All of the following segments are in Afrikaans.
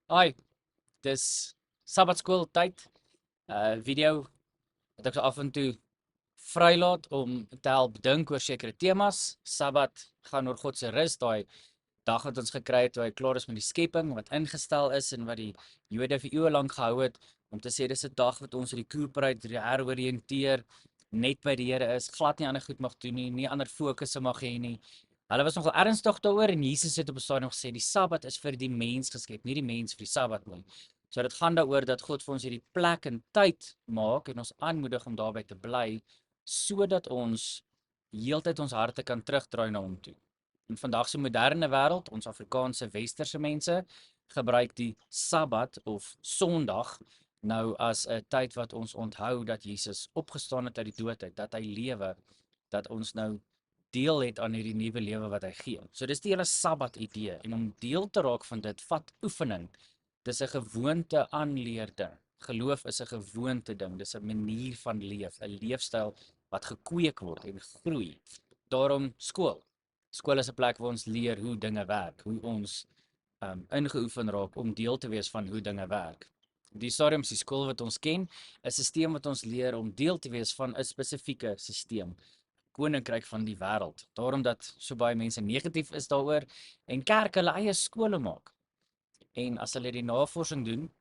Hi, dis Sabbatskool tyd. Video wat ek so af en toe vrylaat om te help dink oor sekere temas. Sabbat gaan oor God se rus, daai dag wat ons gekry het toe hy klaar is met die skepping wat ingestel is en wat die Jode vir eeue lank gehou het om te sê dis 'n dag wat ons recuperate, heroriënteer, net by die Here is, glad nie ander goed mag doen nie, nie ander fokusse mag hê nie. Hulle was nogal ernstig daaroor en Jesus het op 'n stadium gesê die Sabbat is vir die mens geskep, nie die mens vir die Sabbat nie. So dit gaan daaroor dat God vir ons hierdie plek en tyd maak en ons aanmoedig om daarby te bly sodat ons heeltyd ons harte kan terugdraai na hom toe. In vandag se moderne wêreld, ons Afrikaanse westerse mense gebruik die Sabbat of Sondag nou as 'n tyd wat ons onthou dat Jesus opgestaan het uit die dood uit, dat hy lewe, dat ons nou deel het aan hierdie nuwe lewe wat hy gee. So dis die hele Sabbat idee en om deel te raak van dit vat oefening. Dis 'n gewoonte aanleerde. Geloof is 'n gewoonte ding, dis 'n manier van leef, 'n leefstyl wat gekweek word en groei. Daarom skool. Skool is 'n plek waar ons leer hoe dinge werk, hoe ons ingeoefen raak om deel te wees van hoe dinge werk. Die stadium is die skool wat ons ken, 'n stelsel wat ons leer om deel te wees van 'n spesifieke stelsel, koninkryk van die wêreld. Daarom dat so baie mense negatief is daaroor en kerke hulle eie skole maak. En as hulle die navorsing doen,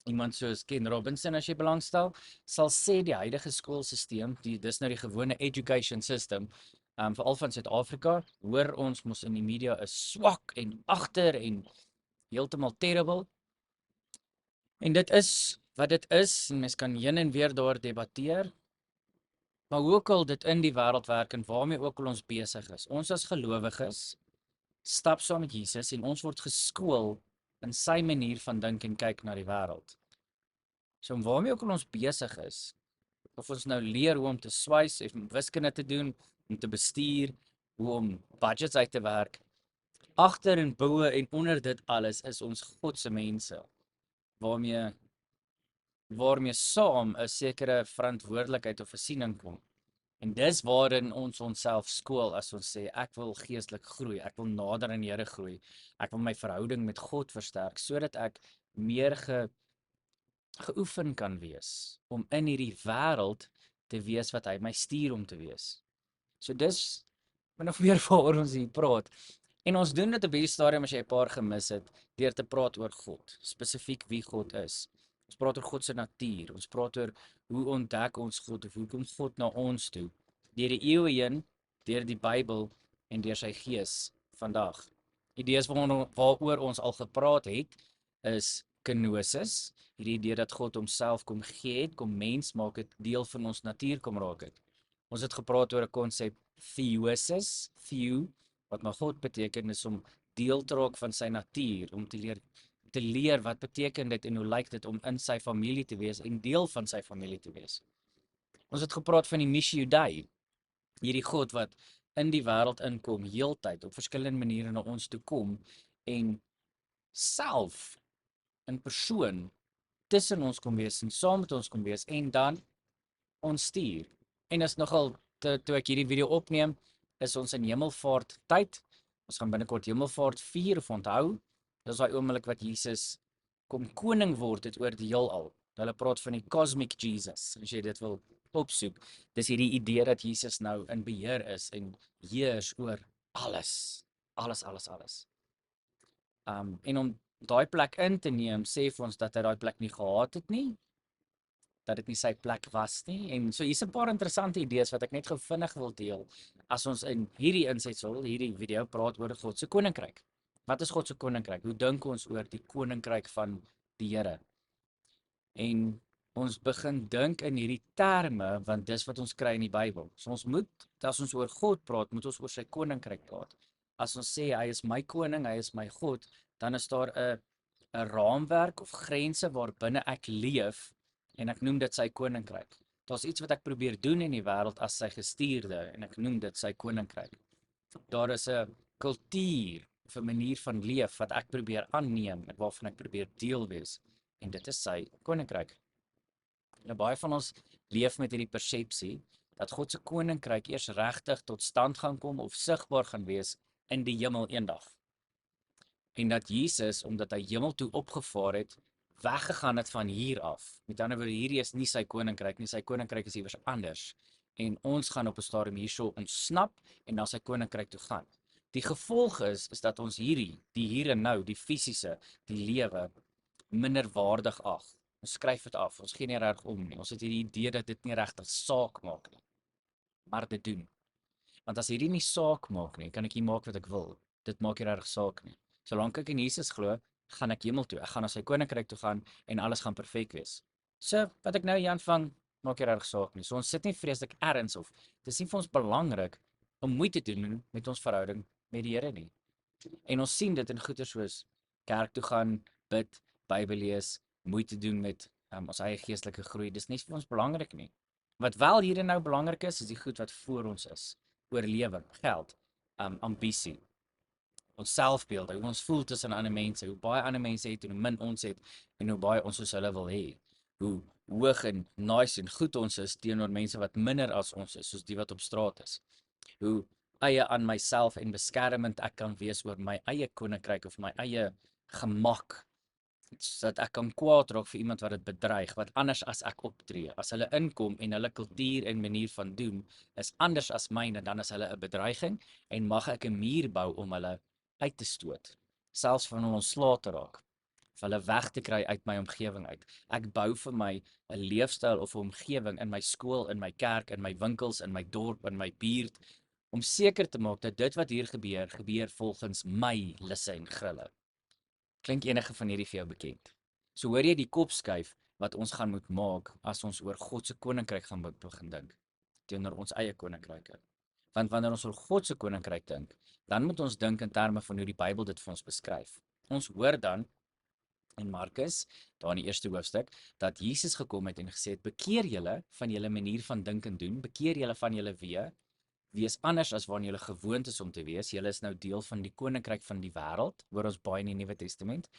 iemand soos Ken Robinson as jy belangstel, sal sê die huidige skoolstelsel, dis nou die gewone education system, veral van Suid-Afrika, hoor ons mos in die media is swak en agter en heeltemal terrible. En dit is wat dit is en mens kan heen en weer daar debatteer. Maar hoe ook al dit in die wêreld werk en waarmee ook al ons besig is. Ons as gelowiges stap saam met Jesus en ons word geskool in sy manier van dink en kyk na die wêreld. So waarmee ook al ons besig is, of ons nou leer hoe om te swys, om wiskunde te doen, om te bestuur, hoe om budgets uit te werk, agter en bo en onder dit alles is ons God se mense waarmee saam 'n sekere verantwoordelikheid of 'n siening kom. En dis waarin ons onsself skool as ons sê ek wil geestelik groei, ek wil nader aan die Here groei. Ek wil my verhouding met God versterk sodat ek meer geoefen kan wees om in hierdie wêreld te wees wat hy my stuur om te wees. So dis min of meer waaroor ons hier praat. En ons doen dit op hierdie stadium as jy 'n paar gemis het, deur te praat oor God, spesifiek wie God is. Ons praat oor God se natuur, ons praat oor hoe ontdek ons God of hoe kom God na ons toe deur die eeue heen, deur die Bybel en deur sy Gees vandag. Idees waaroor ons al gepraat het is kenosis, hierdie idee dat God homself kom gee het, kom mens maak het, deel van ons natuur kom raak het. Ons het gepraat oor 'n konsep theosis, theo wat maar God beteken is om deel te raak van sy natuur, om te leer wat beteken dit en hoe lyk dit om in sy familie te wees en deel van sy familie te wees. Ons het gepraat van die Missio Dei, hierdie God wat in die wêreld inkom heeltyd op verskillende maniere na ons toe kom en self in persoon tussen ons kom wees en saam met ons kom wees en dan ons stuur. En is nogal toe ek hierdie video opneem, is ons in hemelvaart tyd. Ons gaan binnekort hemelvaart vier of onthou. Dis daai oomblik wat Jesus kom koning word het oor die heelal. Hulle praat van die cosmic Jesus, as jy dit wil opsoek. Dis hierdie idee dat Jesus nou in beheer is en heers oor alles. Alles, alles, alles. En om daai plek in te neem, sê vir ons dat hy daai plek nie gehad het nie, dat dit nie sy plek was nie. En so hier's 'n paar interessante idees wat ek net gou vinnig wil deel as ons in hierdie insetsel, hierdie video praat oor God se koninkryk. Wat is God se koninkryk? Hoe dink ons oor die koninkryk van die Here? En ons begin dink in hierdie terme want dis wat ons kry in die Bybel. So ons moet, as ons oor God praat, moet ons oor sy koninkryk praat. As ons sê hy is my koning, hy is my God, dan is daar 'n raamwerk of grense waarbinne ek leef en ek noem dit sy koninkryk. Daar's iets wat ek probeer doen in die wêreld as sy gestuurde en ek noem dit sy koninkryk. Daar is 'n kultuur of 'n manier van leef wat ek probeer aanneem en waarvan ek probeer deel wees en dit is sy koninkryk. Nou baie van ons leef met hierdie persepsie dat God se koninkryk eers regtig tot stand gaan kom of sigbaar gaan wees in die hemel eendag. En dat Jesus, omdat hy hemel toe opgevaar het, weggegaan het van hier af. Met ander woorde, hierdie is nie sy koninkryk nie, sy koninkryk is iewers anders. En ons gaan op 'n stadium hierso ontsnap en na sy koninkryk toe gaan. Die gevolg is dat ons die hier en nou, die fisiese, die lewe, minderwaardig ag. Ons skryf dit af, ons gee nie reg om nie. Ons het hierdie idee dat dit nie regtig saak maak nie, maar dit doen. Want as hierdie nie saak maak nie, kan ek nie maak wat ek wil. Dit maak nie regtig saak nie. Solank ek in Jesus glo, gaan ek hemel toe. Ek gaan na sy koninkryk toe gaan en alles gaan perfek wees. So, wat ek nou hier aanvang, maak nie regtig saak nie. So ons sit nie vreeslik erns of dis nie vir ons belangrik om moeite te doen met ons verhouding met die Here nie. En ons sien dit in goeie soos kerk toe gaan, bid, Bybel lees, moeite doen met ons eie geestelike groei. Dis nie vir ons belangrik nie. Wat wel hier en nou belangrik is die goed wat voor ons is. Oorlewing, geld, ambisie, ons selfbeeld, hoe ons voel tussen ander mense, hoe baie ander mense het en hoe min ons het en hoe baie ons soos hulle wil hê. Hoe hoog en nice en goed ons is teenoor mense wat minder as ons is, soos die wat op straat is. Hoe eie aan myself en beskermend ek kan wees oor my eie koninkryk of my eie gemak, sodat ek kan kwaad raak vir iemand wat dit bedreig, wat anders as ek optree. As hulle inkom en hulle kultuur en manier van doen is anders as myne, dan is hulle 'n bedreiging en mag ek 'n muur bou om hulle uit te stoot, selfs van hulle ontslae te raak, vir hulle weg te kry uit my omgewing uit. Ek bou vir my 'n leefstyl of 'n omgewing in my skool, in my kerk, in my winkels, in my dorp, in my buurt, om seker te maak dat dit wat hier gebeur volgens my lisse en grille. Klink enige van hierdie vir jou bekend? So hoor jy die kopskuif wat ons gaan moet maak as ons oor God se koninkryk gaan begin dink teenoor ons eie koninkryke. Want wanneer ons oor God se koninkryk dink, dan moet ons dink in terme van hoe die Bybel dit vir ons beskryf. Ons hoor dan in Markus, daar in die eerste hoofstuk, dat Jesus gekom het en gesê het: "Bekeer julle van julle manier van dink en doen, bekeer julle van julle wees anders as waarna julle gewoond is om te wees. Julle is nou deel van die koninkryk van die wêreld," hoor ons baie in die Nuwe Testament,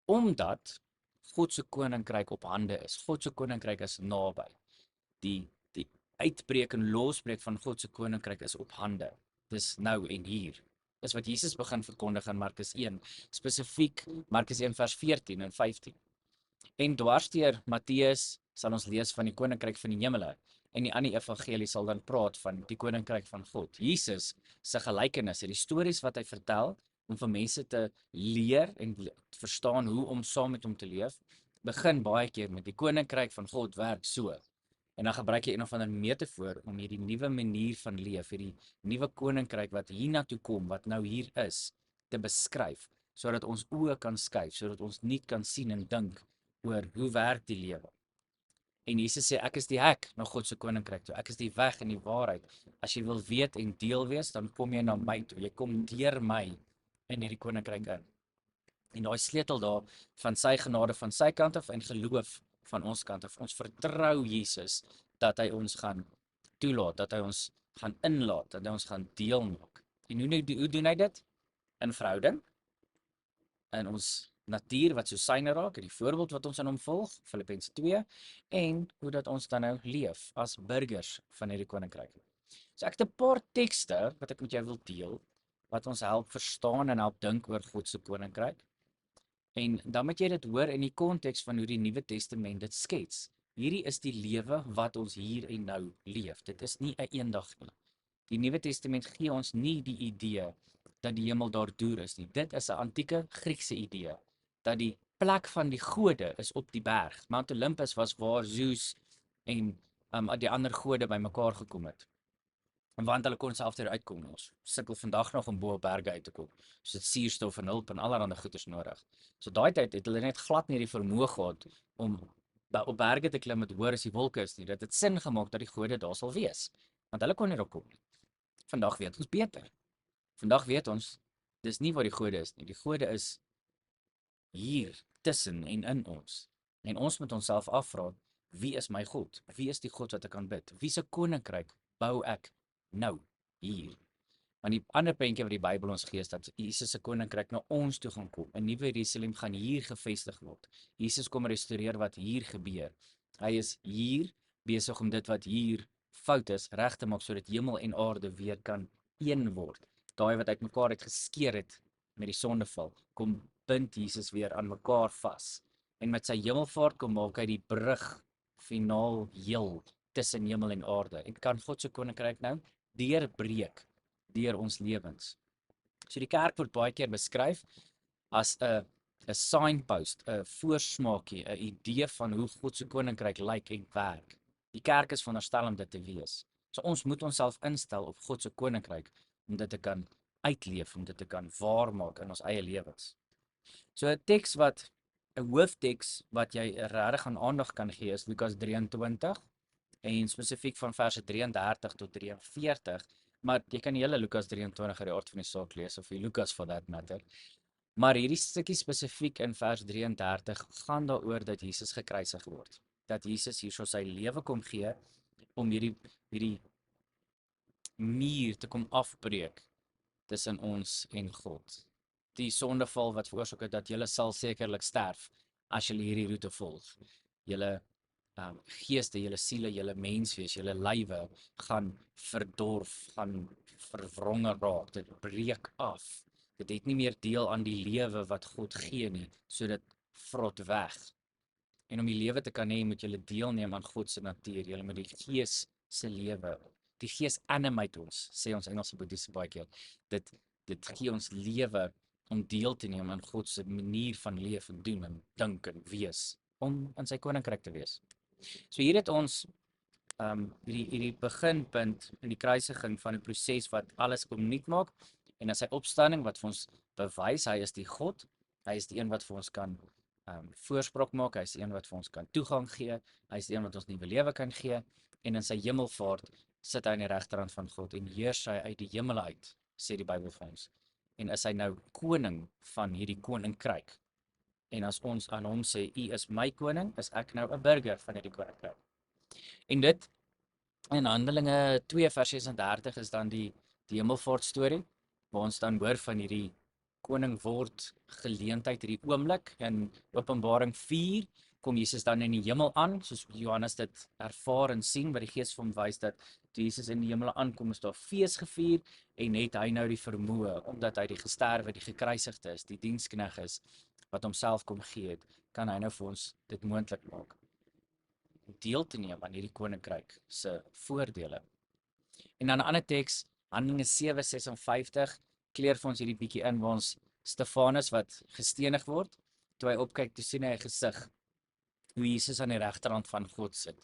omdat God se koninkryk op hande is. God se koninkryk is naby. Die uitbreek en losbreek van God se koninkryk is op hande. Dis nou en hier. Dis wat Jesus begin verkondig in Markus 1, spesifiek Markus 1 vers 14 en 15. En dwarsteer Matteus sal ons lees van die koninkryk van die hemele. En die ander evangelie sal dan praat van die koninkryk van God. Jesus se gelykenisse, die stories wat hy vertel om vir mense te leer en verstaan hoe om saam met hom te leef, begin baie keer met die koninkryk van God werk so. En dan gebruik jy een of ander metafoor om hierdie nuwe manier van leef, hierdie nuwe koninkryk wat hiernatoe kom, wat nou hier is, te beskryf, sodat ons oë kan skuif, sodat ons nie kan sien en dink oor hoe werk die lewe. En Jesus sê, ek is die hek na God se koninkryk toe. Ek is die weg en die waarheid. As jy wil weet en deel wees, dan kom jy na my toe. Jy kom deur my in hierdie koninkryk in. En daai sleutel daar van sy genade van sy kant af en geloof van ons kant af. Ons vertrou Jesus dat hy ons gaan toelaat, dat hy ons gaan inlaat, dat hy ons gaan deel maak. En hoe doen hy dit? In verhouding, in ons natuur wat so syne raak, en die voorbeeld wat ons aan hom volg, Filippense 2, en hoe dat ons dan nou leef as burgers van hierdie koninkryk. So ek het 'n paar tekste wat ek met jou wil deel, wat ons help verstaan en help dink oor God se koninkryk. En dan moet jy dit hoor in die konteks van hoe die Nuwe Testament dit skets. Hierdie is die lewe wat ons hier en nou leef. Dit is nie 'n eendag nie. Die Nuwe Testament gee ons nie die idee dat die hemel daar deur is nie. Dit is 'n antieke Griekse idee dat die plek van die gode is op die berg. Mount Olympus was waar Zeus en die ander gode bymekaar gekom het. En want hulle kon self daar uitkom. Ons sukkel vandag nog om bo op berge uit te kom. So dit suurstof en hulp en allerlei goeders nodig. So daai tyd het hulle net glad nie die vermoë gehad om op berge te klim met hoër as die wolke is nie. Dit het sin gemaak dat die gode daar sal wees. Want hulle kon nie daar kom nie. Vandag weet ons beter. Vandag weet ons dis nie waar die gode is nie. Die gode is hier tussen en in ons. En ons moet onsself afvra, wie is my God? Wie is die God wat ek aanbid? Wie se koninkryk bou ek nou hier? Want die ander prentjie wat die Bybel ons gee is dat Jesus se koninkryk na ons toe gaan kom. 'n Nuwe Jerusalem gaan hier gevestig word. Jesus kom restoreer wat hier gebeur. Hy is hier besig om dit wat hier fout is reg te maak sodat hemel en aarde weer kan een word. Daai wat uitmekaar het geskeer het met die sondeval, kom bind Jesus weer aan mekaar vas. En met sy hemelvaart kom maak hy die brug finaal heel tussen hemel en aarde. En kan God se koninkryk nou deurbreek deur ons lewens. So die kerk word baie keer beskryf as 'n signpost, 'n voorsmaakie, 'n idee van hoe God se koninkryk lyk en werk. Die kerk is veronderstel om dit te wees. So ons moet onsself instel op God se koninkryk om dit te kan uitleef, om dit te kan waarmaak in ons eie lewens. So 'n hoofteks wat jy regtig aan aandag kan gee is Lukas 23 en spesifiek van verse 33 tot 43, maar jy kan die hele Lukas 23 uit die aard van die saak lees of die Lukas for that matter. Maar hierdie stukkie spesifiek in vers 33 gaan daaroor dat Jesus gekruisig word. Dat Jesus hierso sy lewe kom gee om hierdie muur te kom afbreek tussen ons en God. Die sondeval wat veroorsaak het dat julle sal sekerlik sterf as julle hierdie roete volg. Julle geeste, julle siele, julle menswees, julle lywe gaan verdorf, gaan verwronge raak. Dit breek af. Dit het nie meer deel aan die lewe wat God gee nie, so dit vrot weg. En om die lewe te kan hê, moet jy deelneem aan God se natuur. Jy moet die Gees se lewe. Die Gees animate ons, sê ons Engelse boeddhiste baie keer. Dit gee ons lewe om deel te neem aan God se manier van leef en doen en dink en wees, om in sy koninkryk te wees. So hier het ons hierdie beginpunt in die kruisiging van 'n proses wat alles kom nuut maak, en in sy opstanding wat vir ons bewys, hy is die God, hy is die een wat vir ons kan voorspraak maak, hy is die een wat vir ons kan toegang gee, hy is die een wat ons nuwe lewe kan gee, en in sy hemelvaart sit hy aan die regterhand van God en heers hy uit die hemel uit, sê die Bybel vir ons. En is hy nou koning van hierdie koninkryk. En as ons aan hom sê, U is my koning, is ek nou 'n burger van hierdie koninkryk. En dit in Handelinge 2 vers 36 is dan die hemelvaart storie, waar ons dan hoor van hierdie koning word geleentheid, hierdie oomblik. In Openbaring 4 kom Jesus dan in die hemel aan, soos Johannes dit ervaar en sien, wat die Gees vir hom wys dat toe Jesus in die hemel aankom, is daar fees gevier, en het hy nou die vermoë, omdat hy die gesterwe, die gekruisigde is, die dienskneg is, wat homself kom gee het, kan hy nou vir ons dit moontlik maak. Deel te neem aan hierdie koninkryk se voordele. En dan 'n ander teks, Handelinge 7:56, kleer vir ons hierdie bietjie in, waar ons Stefanus wat gestenig word, toe hy opkyk, toe sien hy 'n gesig, hoe Jesus aan die regterhand van God sit.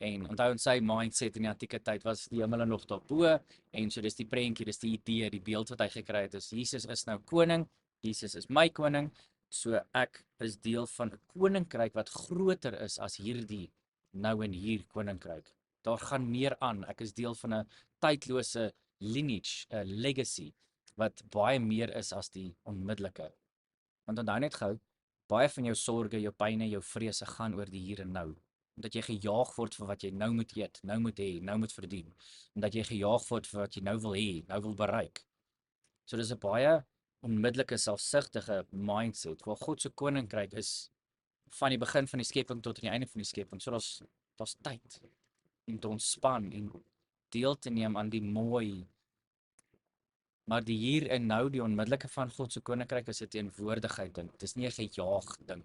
En onthou in sy mindset in die antieke tyd was die hemel nog daarbo, en so dis die prentjie, dis die idee, die beeld wat hy gekry het, is Jesus is nou koning, Jesus is my koning, so ek is deel van 'n koninkryk wat groter is as hierdie nou en hier koninkryk. Daar gaan meer aan. Ek is deel van 'n tydlose lineage, 'n legacy, wat baie meer is as die onmiddellike. Want onthou net gou, baie van jou sorge, jou pyne, jou vrese gaan oor die hier en nou. Omdat jy gejaag word vir wat jy nou moet eet, nou moet hê, nou moet verdien. Omdat jy gejaag word vir wat jy nou wil hê, nou wil bereik. So dis 'n baie onmiddellike, selfsugtige mindset, waar God se koninkryk is van die begin van die skepping tot aan die einde van die skepping. So daar's tyd om te ontspan en deel te neem aan die mooi. Maar die hier en nou, die onmiddellike van God se koninkryk, is 'n teenwoordigheid ding. Dit is nie 'n gejaag ding.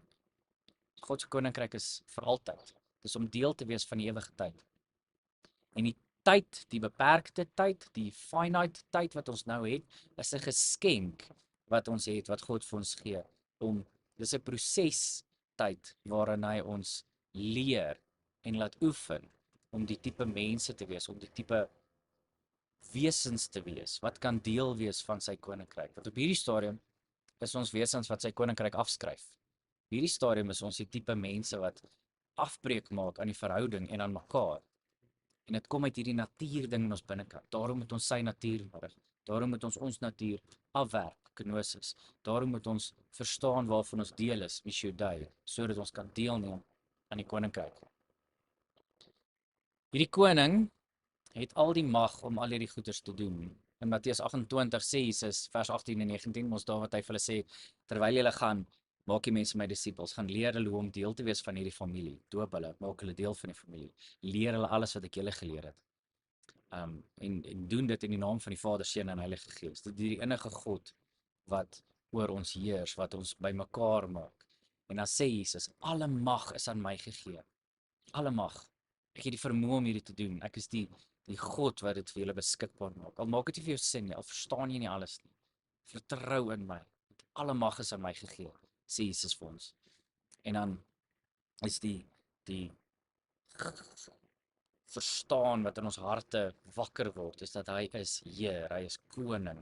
God se koninkryk is vir altyd. Dis om deel te wees van die ewige tyd. En die tyd, die beperkte tyd, die finite tyd wat ons nou het, is 'n geskenk wat ons het, wat God vir ons gee. Dis 'n prosestyd waarin hy ons leer en laat oefen om die tipe mense te wees, om die tipe wesens te wees, wat kan deel wees van sy koninkryk. Want op hierdie stadium is ons wesens wat sy koninkryk afskryf. Op hierdie stadium is ons die tipe mense wat afbreek maak aan die verhouding en aan mekaar. En dit kom uit hierdie natuurding in ons binnekant. Daarom moet ons sy natuur nodig. Daarom moet ons natuur afwerk, kenosis. Daarom moet ons verstaan waarvan ons deel is, Missio Dei, sodat ons kan deelneem aan die koninkryk. Hierdie koning het al die mag om al hierdie goeders te doen. In Matteus 28 sê Jesus, vers 18 en 19, ons daar wat hy vir hulle sê, terwyl julle gaan, maak die mense my disippels, gaan leer hulle hoe om deel te wees van hierdie familie, doop hulle, maak hulle deel van die familie, leer hulle alles wat ek julle geleer het. En doen dit in die naam van die Vader, Seun en Heilige Gees. Dit is die enige God wat oor ons heers, wat ons bymekaar maak. En dan sê Jesus, alle mag is aan my gegee. Alle mag. Ek het die vermoë om hierdie te doen. Ek is die God wat dit vir julle beskikbaar maak. Al maak dit nie vir jou sin nie, al verstaan jy nie alles nie. Vertrou in my. Alle mag is aan my gegee, sê Jesus vir ons. En dan is die verstaan wat in ons harte wakker word, is dat hy is Heer, hy is koning.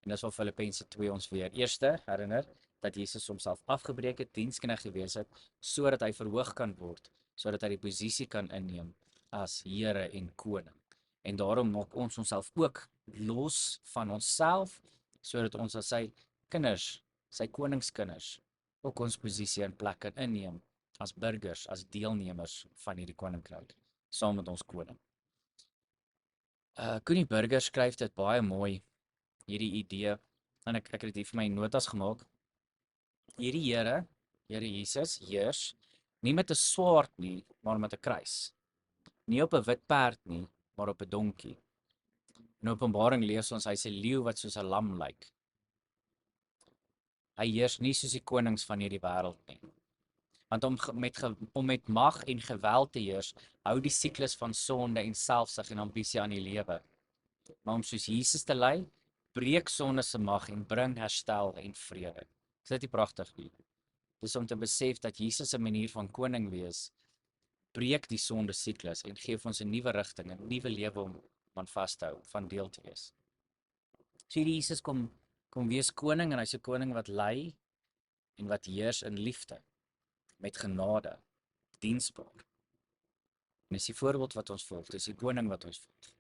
En dis wat Filippense 2 ons weer eerste herinner, dat Jesus homself afgebreek het, diensknegt gewees het, sodat hy verhoog kan word, sodat hy die posisie kan inneem as Here en koning. En daarom maak ons onsself ook los van onsself, sodat ons as sy kinders, sy koningskinders, ook ons posisie en plek kan inneem as burgers, as deelnemers van hierdie koninkryk, saam met ons koning. Connie Burger skryf dit baie mooi, hierdie idee, en ek het dit vir my notas gemaak. Hierdie Here Jesus, heers, nie met 'n swaard nie, maar met 'n kruis. Nie op 'n wit perd nie, maar op 'n donkie. In Openbaring lees ons, hy's 'n leeu wat soos 'n lam lyk. Hy heers nie soos die konings van hierdie wêreld nie. Want om met mag en geweld te heers, hou die siklus van sonde en selfsug en ambisie aan die lewe. Maar om soos Jesus te lei, breek sonde se mag en bring herstel en vrede. Is dit nie pragtig nie? Dis om te besef dat Jesus 'n manier van koning wees, breek die sonde siklus en gee ons 'n nuwe rigting, 'n nuwe lewe om aan vas te hou, van deel te wees. So hierdie Jesus kom wees koning, en hy's 'n koning wat lei en wat heers in liefde, met genade, diensbaar. En dis die voorbeeld wat ons volg, dis die koning wat ons volg.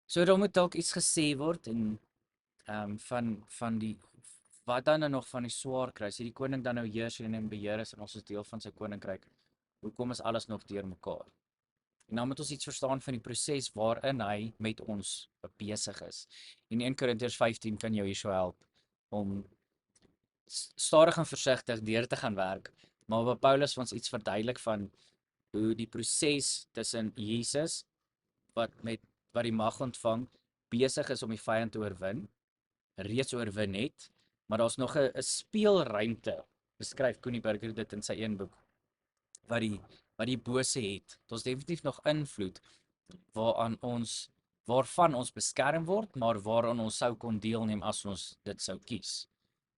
So daar moet dalk iets gesê word en van die wat dan nog van die swaar kry, as hierdie koning dan nou heers en beheer is en ons is deel van sy koninkryk, hoekom is alles nog deur mekaar? En dan moet ons iets verstaan van die proses waarin hy met ons besig is. En 1 Korintiërs 15 kan jou hierso help om stadig en versigtig deur te gaan werk, maar waar Paulus ons iets verduidelik van hoe die proses tussen Jesus wat die mag ontvang, besig is om die vyand te oorwin, reeds oorwin het, maar daar's nog 'n speelruimte, beskryf Connie Burger dit in sy een boek, wat die bose het. Ons definitief nog invloed waarvan ons beskerm word, maar waaraan ons sou kon deelneem as ons dit sou kies.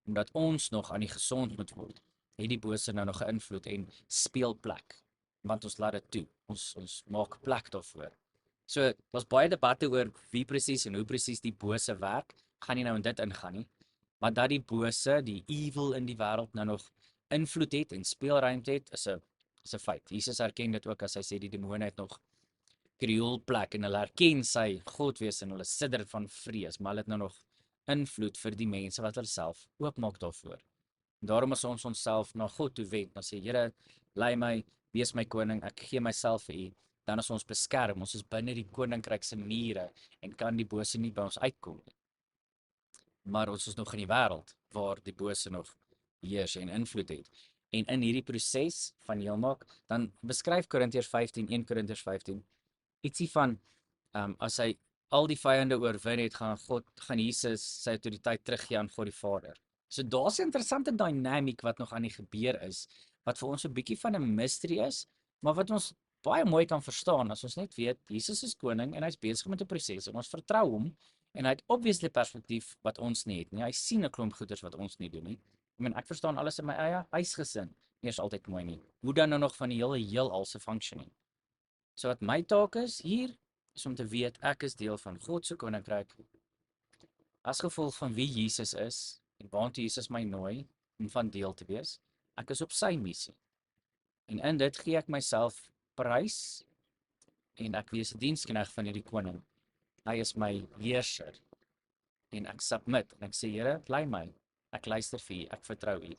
Omdat ons nog aan die gesond moet word, het die bose nou nog 'n invloed en speelplek, want ons laat dit toe. Ons maak plek daarvoor. So, daar's baie debatte oor wie presies en hoe presies die bose werk. Gaan nie nou in dit ingaan nie. Maar dat die bose, die evil in die wêreld nou nog invloed het en speelruimte het, is 'n feit. Jesus erken dit ook as hy sê die demone het nog krioelplek en hulle erken sy godwees en hulle sidder van vrees, maar hulle het nou nog invloed vir die mense wat hulle self oopmaak daarvoor. En daarom is ons onsself na God toe wend, dan sê Here, lei my, wees my koning, ek gee myself vir U. Dan is ons beskerm, ons is binne die koninkryk se mure en kan die bose nie by ons uitkom nie. Maar ons is nog in die wêreld waar die bose nog heers en invloed het. En in hierdie proses van heelmaak, dan beskryf 1 Korintiërs 15, ietsie van as hy al die vyande oorwin het, gaan Jesus sy autoriteit teruggee aan God die Vader. So daar's 'n interessante dynamiek wat nog aan die gebeur is, wat vir ons 'n bietjie van 'n mystery is, maar wat ons baie mooi kan verstaan as ons net weet Jesus is koning en hy's besig met 'n proses en ons vertrou hom, en hy het obviously perspektief wat ons nie het nie. Hy sien 'n klomp goeders wat ons nie doen nie. Ek verstaan alles in my eie huisgesin nie is altyd mooi nie. Hoe dan nou nog van die hele heelal se functioning? So wat my taak is hier, is om te weet ek is deel van God se koninkryk as gevolg van wie Jesus is en waartoe Jesus my nooi om van deel te wees. Ek is op sy missie. En in dit gee ek myself prys en ek wees 'n diensknegt van hierdie koning. Hy is my heerser. En ek submit en ek sê Here, lei my. Ek luister vir U, ek vertrou U.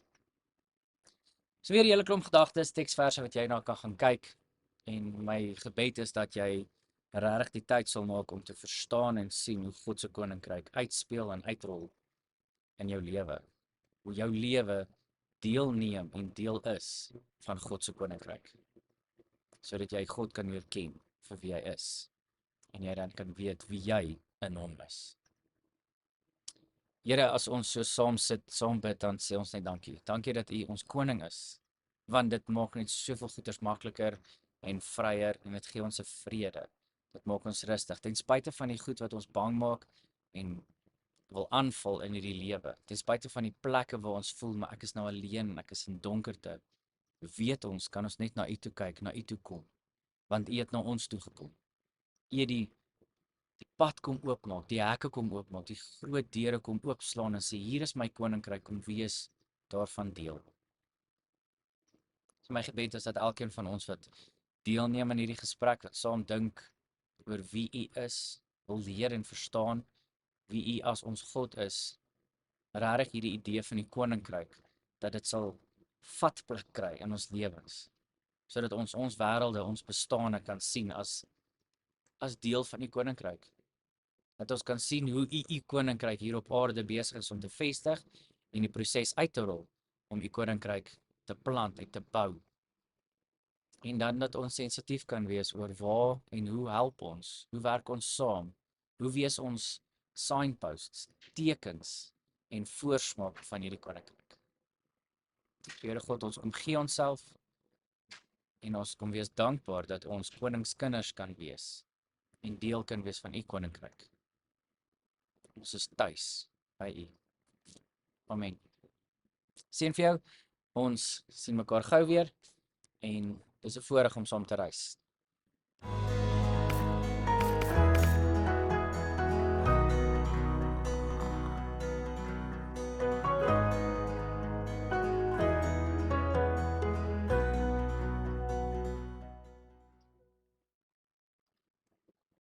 So weer 'n hele klomp gedagtes, teksverse wat jy na kan gaan kyk. En my gebed is dat jy regtig die tyd sal maak om te verstaan en sien hoe God se koninkryk uitspeel en uitrol in jou lewe. Hoe jou lewe deelneem en deel is van God se koninkryk. Sodat jy God kan leer ken vir wie hy is. En jy dan kan weet wie jy in hom is. Here, as ons so saam sit, saam bid, dan sê ons net dankie. Dankie dat U ons koning is, want dit maak net soveel goeders makliker en vryer en dit gee ons 'n vrede. Dit maak ons rustig, ten spyte van die goed wat ons bang maak en wil aanval in hierdie lewe. Ten spyte van die plekke waar ons voel, maar ek is nou alleen, ek is in donkerte. Weet ons, kan ons net na U toe kyk, na U toe kom, want U het na ons toe gekom. U het die pad kom oopmaak, die hekke kom oopmaak, die groot deure kom oopslaan en sê, hier is my koninkryk, kom wees daarvan deel. So my gebed is dat elkeen van ons wat deelneem aan hierdie gesprek, wat saam dink oor wie U is, wil leer en verstaan wie U as ons God is, regtig hierdie idee van die koninkryk, dat dit sal vatplek kry in ons lewens, sodat ons wêrelde, ons bestaane kan sien as deel van die koninkryk. Dat ons kan sien hoe U koninkryk hier op aarde besig is om te vestig en die proses uit te rol om U koninkryk te plant en te bou. En dan dat ons sensitief kan wees oor waar en hoe help ons, hoe werk ons saam, hoe wees ons signposts, tekens en voorsmaak van hierdie koninkryk. Here God, ons omgee onsself en ons kom wees dankbaar dat ons koningskinders kan wees en deel kan wees van U koninkryk. Ons is tuis by U. Amen. Seën vir jou. Ons sien mekaar gou weer en dis 'n voorreg om saam te reis.